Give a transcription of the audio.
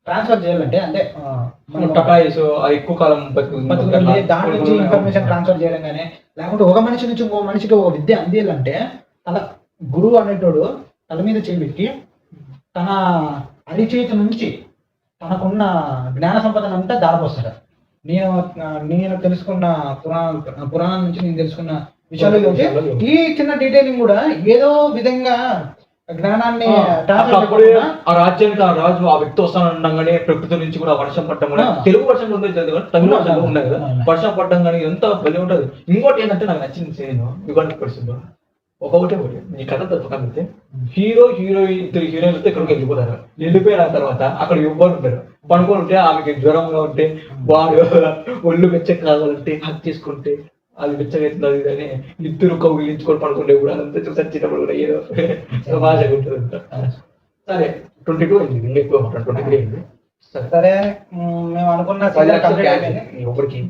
Transfer చేయాలంటే అంటే టకాయిస్ ఎక్కువ కాలం బతుకుతుంది దాని నుంచి ఇన్ఫర్మేషన్ ట్రాన్స్ఫర్ చేయడం కానీ, లేకుంటే ఒక మనిషి నుంచి ఇంకో మనిషికి ఒక విద్య అందియాలంటే తన గురువు అనేటోడు తల మీద చేపెట్టి తన అరిచేతి నుంచి తనకున్న జ్ఞాన సంపదన అంతా దారిపోస్తాడు. నేను తెలుసుకున్న పురాణం నుంచి నేను తెలుసుకున్న విషయాలు ఈ చిన్న డీటెయిలింగ్ కూడా ఏదో విధంగా జ్ఞానాన్ని ఆ రాజ్యానికి ఆ రాజు ఆ వ్యక్తి వస్తానగానే ప్రకృతి నుంచి కూడా వర్షం పట్టడం కూడా తెలుగు వర్షంలో ఉండేది, తమిళ వర్షంలో ఉన్నాయి కదా, వర్షం పట్టడం కానీ ఎంత బలి ఉంటుంది. ఇంకోటి ఏంటంటే నాకు నచ్చింది సేను యుగానికి పరిస్థితుల్లో ఒకటే ఈ కథ తప్పకంటే హీరోయిన్ ఇద్దరు హీరోయిన్లతో ఇక్కడికి వెళ్ళిపోతారు. వెళ్ళిపోయిన తర్వాత అక్కడ ఎవ్వరు ఉంటారు. పనుకొని ఉంటే ఆమెకి జ్వరంగా ఉంటే వాడు ఒళ్ళు వెచ్చ కావాలంటే హక్ తీసుకుంటే అది వెచ్చగెత్తున్నది కానీ ఇద్దరు కౌగిలించుకొని పడుకుంటే కూడా అంత చచ్చినప్పుడు కూడా ఏదో సమాజంగా ఉంటుంది. సరే 22 అయింది, ఎక్కువ 23 అయింది. సరే మేము అనుకున్న ఒకరికి